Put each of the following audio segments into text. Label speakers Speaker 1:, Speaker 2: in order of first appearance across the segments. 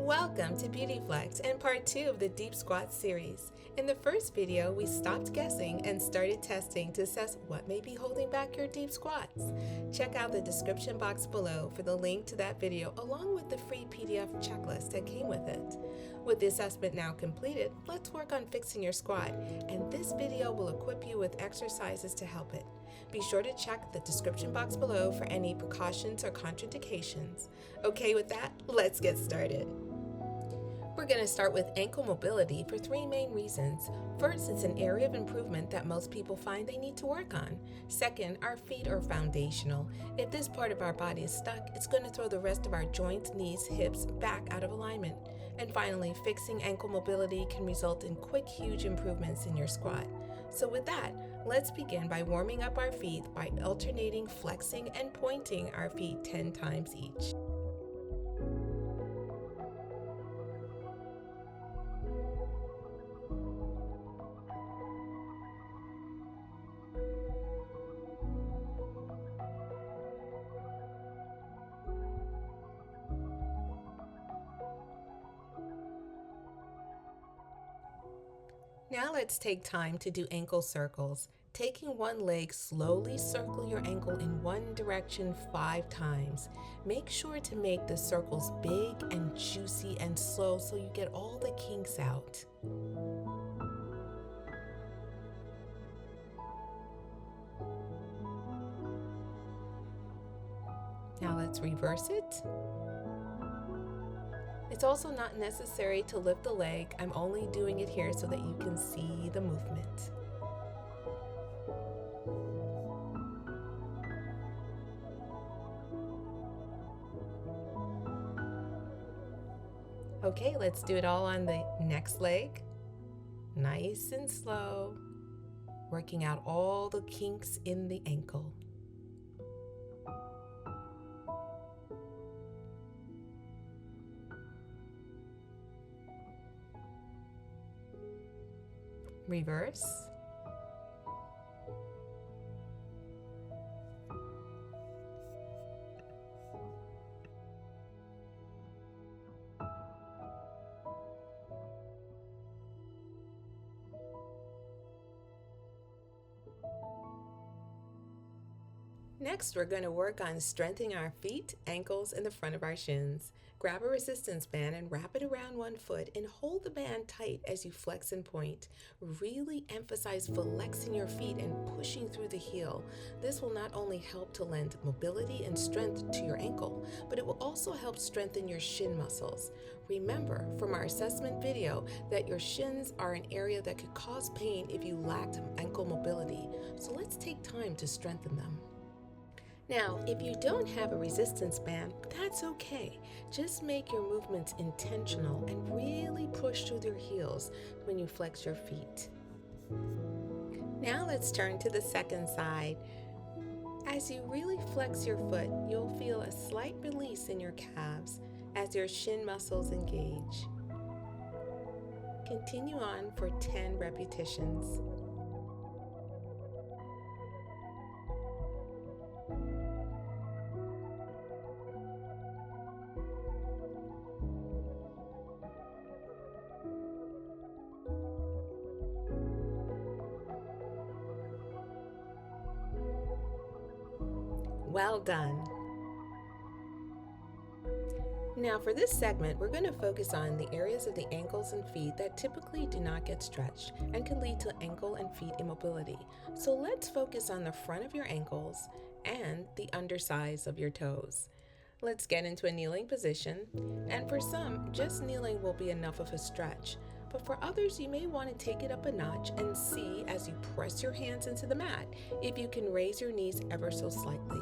Speaker 1: Welcome to BeautiFLEX and part 2 of the Deep Squat series. In the first video, we stopped guessing and started testing to assess what may be holding back your deep squats. Check out the description box below for the link to that video along with the free PDF checklist that came with it. With the assessment now completed, let's work on fixing your squat, and this video will equip you with exercises to help it. Be sure to check the description box below for any precautions or contraindications. Okay with that, let's get started. We're going to start with ankle mobility for 3 main reasons. First, it's an area of improvement that most people find they need to work on. Second, our feet are foundational. If this part of our body is stuck, it's going to throw the rest of our joints, knees, hips back out of alignment. And finally, fixing ankle mobility can result in quick, huge improvements in your squat. So with that, let's begin by warming up our feet by alternating flexing and pointing our feet 10 times each. Now let's take time to do ankle circles. Taking one leg, slowly circle your ankle in one direction 5 times. Make sure to make the circles big and juicy and slow so you get all the kinks out. Now let's reverse it. It's also not necessary to lift the leg. I'm only doing it here so that you can see the movement. Okay, let's do it all on the next leg. Nice and slow, working out all the kinks in the ankle. Reverse. Next, we're going to work on strengthening our feet, ankles, and the front of our shins. Grab a resistance band and wrap it around one foot and hold the band tight as you flex and point. Really emphasize flexing your feet and pushing through the heel. This will not only help to lend mobility and strength to your ankle, but it will also help strengthen your shin muscles. Remember from our assessment video that your shins are an area that could cause pain if you lacked ankle mobility, so let's take time to strengthen them. Now, if you don't have a resistance band, that's okay. Just make your movements intentional and really push through your heels when you flex your feet. Now let's turn to the second side. As you really flex your foot, you'll feel a slight release in your calves as your shin muscles engage. Continue on for 10 repetitions. Well done. Now for this segment, we're going to focus on the areas of the ankles and feet that typically do not get stretched and can lead to ankle and feet immobility. So let's focus on the front of your ankles and the undersides of your toes. Let's get into a kneeling position, and for some, just kneeling will be enough of a stretch. But for others, you may want to take it up a notch and see as you press your hands into the mat if you can raise your knees ever so slightly.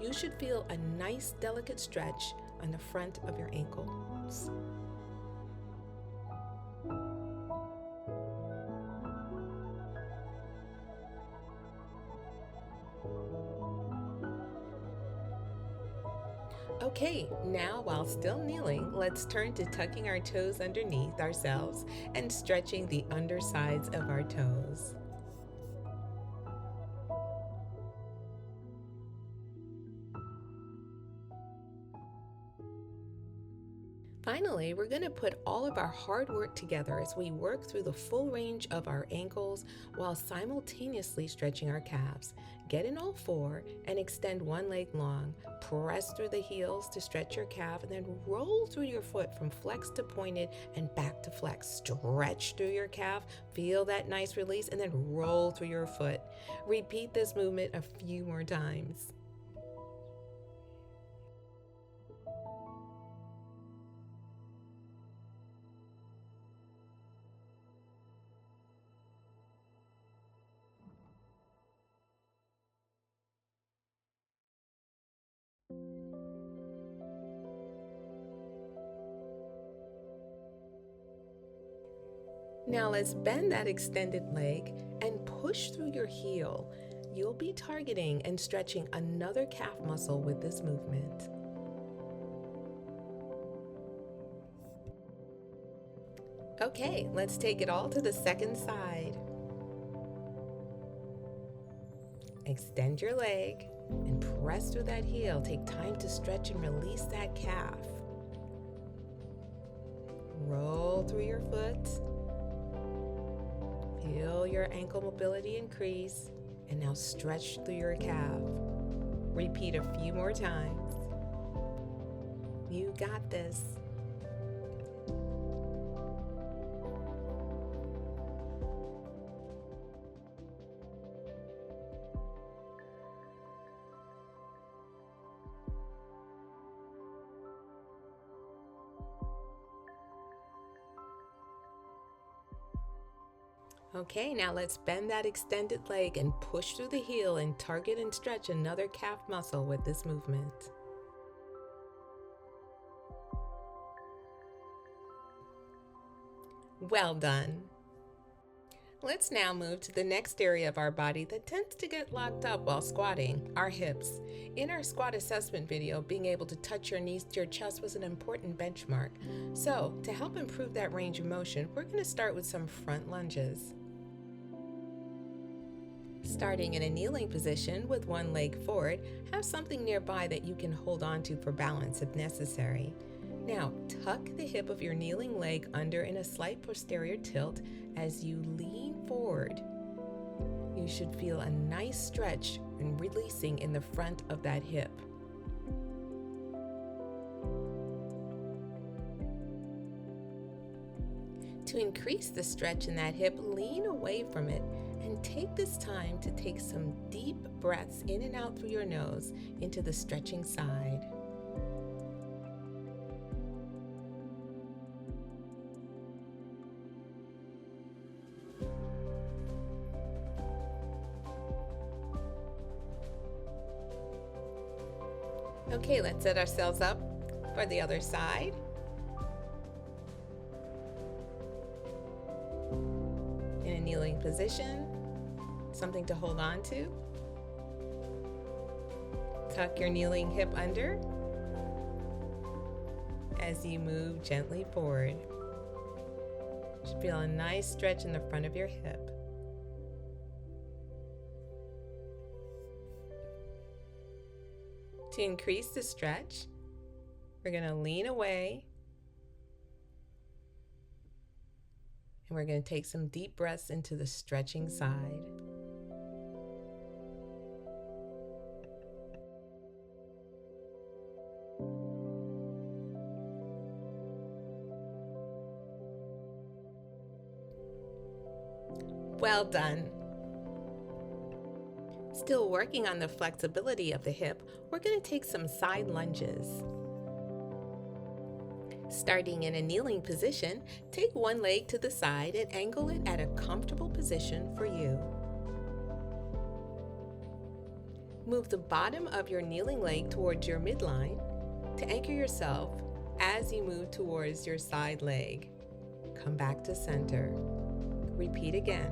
Speaker 1: You should feel a nice, delicate stretch on the front of your ankles. Okay, now while still kneeling, let's turn to tucking our toes underneath ourselves and stretching the undersides of our toes. Finally, we're going to put all of our hard work together as we work through the full range of our ankles while simultaneously stretching our calves. Get in all four and extend one leg long. Press through the heels to stretch your calf and then roll through your foot from flex to pointed and back to flex. Stretch through your calf, feel that nice release, and then roll through your foot. Repeat this movement a few more times. Now let's bend that extended leg and push through your heel. You'll be targeting and stretching another calf muscle with this movement. Okay, let's take it all to the second side. Extend your leg and press through that heel. Take time to stretch and release that calf. Roll through your foot. Feel your ankle mobility increase, and now stretch through your calf. Repeat a few more times. You got this. Okay, now let's bend that extended leg and push through the heel and target and stretch another calf muscle with this movement. Well done. Let's now move to the next area of our body that tends to get locked up while squatting, our hips. In our squat assessment video, being able to touch your knees to your chest was an important benchmark. So, to help improve that range of motion, we're going to start with some front lunges. Starting in a kneeling position with one leg forward, have something nearby that you can hold on to for balance if necessary. Now, tuck the hip of your kneeling leg under in a slight posterior tilt as you lean forward. You should feel a nice stretch and releasing in the front of that hip. To increase the stretch in that hip, lean away from it and take this time to take some deep breaths in and out through your nose into the stretching side. Okay, let's set ourselves up for the other side. In a kneeling position, something to hold on to. Tuck your kneeling hip under as you move gently forward. You should feel a nice stretch in the front of your hip. To increase the stretch, we're going to lean away and we're going to take some deep breaths into the stretching side. Well done. Still working on the flexibility of the hip, we're going to take some side lunges. Starting in a kneeling position, take one leg to the side and angle it at a comfortable position for you. Move the bottom of your kneeling leg towards your midline to anchor yourself as you move towards your side leg. Come back to center. Repeat again.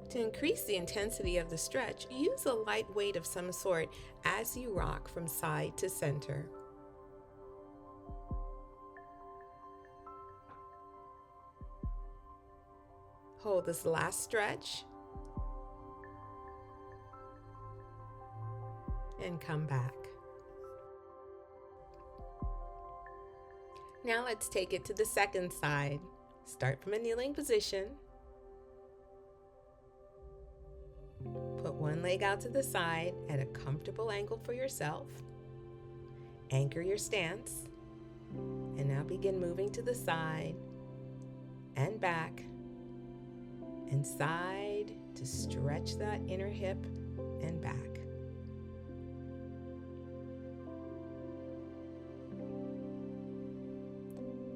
Speaker 1: To increase the intensity of the stretch, use a light weight of some sort as you rock from side to center. Hold Hold this last stretch. And come back. Now let's take it to the second side. Start from a kneeling position. Put one leg out to the side at a comfortable angle for yourself. Anchor your stance. And now begin moving to the side and back and side to stretch that inner hip and back.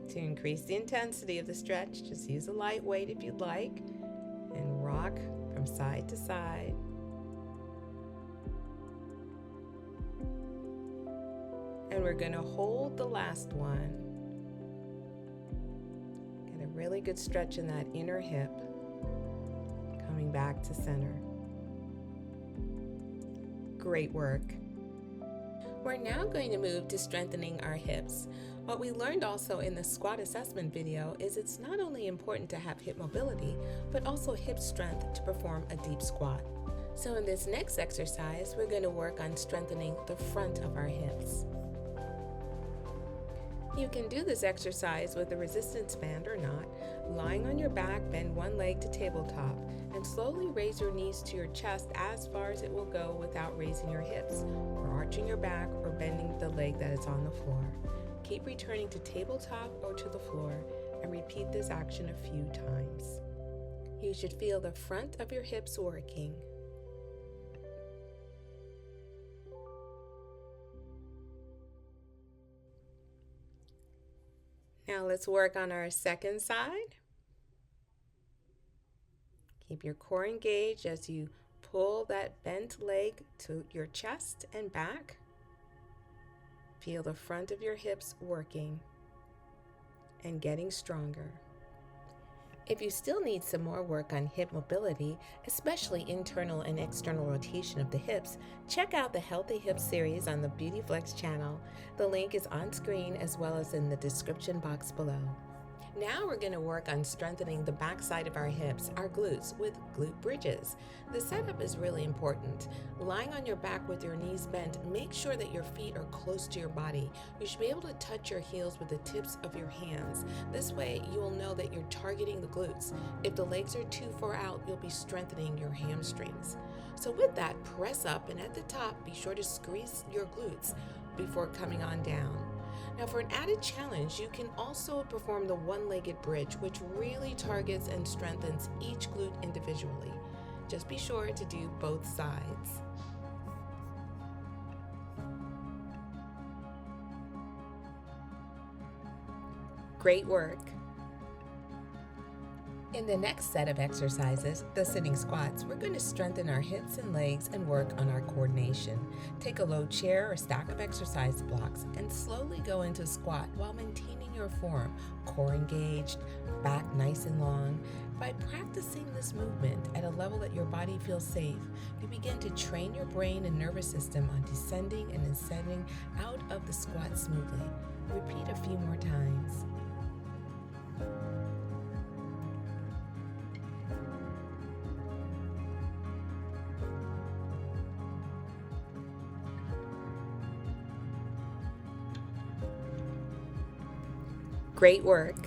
Speaker 1: To increase the intensity of the stretch, just use a light weight if you'd like and rock from side to side. And we're going to hold the last one. Get a really good stretch in that inner hip, coming back to center. Great work. We're now going to move to strengthening our hips. What we learned also in the squat assessment video is it's not only important to have hip mobility, but also hip strength to perform a deep squat. So in this next exercise, we're going to work on strengthening the front of our hips. You can do this exercise with a resistance band or not. Lying on your back, bend one leg to tabletop and slowly raise your knees to your chest as far as it will go without raising your hips or arching your back or bending the leg that is on the floor. Keep returning to tabletop or to the floor and repeat this action a few times. You should feel the front of your hips working. Now let's work on our second side. Keep your core engaged as you pull that bent leg to your chest and back. Feel the front of your hips working and getting stronger. If you still need some more work on hip mobility, especially internal and external rotation of the hips, check out the Healthy Hips series on the BeautiFLEX channel. The link is on screen as well as in the description box below. Now we're going to work on strengthening the back side of our hips, our glutes, with glute bridges. The setup is really important. Lying on your back with your knees bent, make sure that your feet are close to your body. You should be able to touch your heels with the tips of your hands. This way you will know that you're targeting the glutes. If the legs are too far out, you'll be strengthening your hamstrings. So with that, press up and at the top, be sure to squeeze your glutes before coming on down. Now for an added challenge, you can also perform the one-legged bridge, which really targets and strengthens each glute individually. Just be sure to do both sides. Great work. In the next set of exercises, the sitting squats, we're going to strengthen our hips and legs and work on our coordination. Take a low chair or stack of exercise blocks and slowly go into squat while maintaining your form, core engaged, back nice and long. By practicing this movement at a level that your body feels safe, you begin to train your brain and nervous system on descending and ascending out of the squat smoothly. Repeat a few more times. Great work.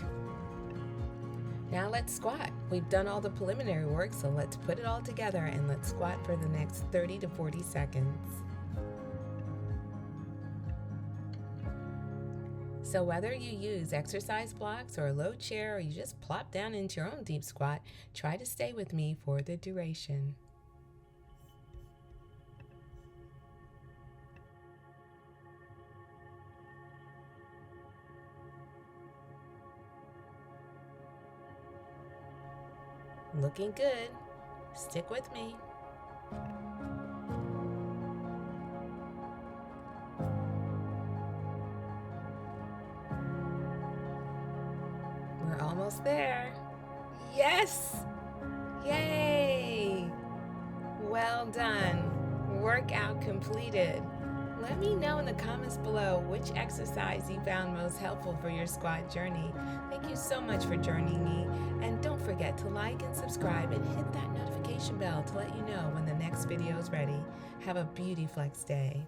Speaker 1: Now let's squat. We've done all the preliminary work, so let's put it all together and let's squat for the next 30 to 40 seconds. So whether you use exercise blocks or a low chair or you just plop down into your own deep squat, try to stay with me for the duration. Looking good. Stick with me. We're almost there. Yes! Yay! Well done. Workout completed. Let me know in the comments below which exercise you found most helpful for your squat journey. Thank you so much for joining me. And don't forget to like and subscribe and hit that notification bell to let you know when the next video is ready. Have a BeautiFLEX day.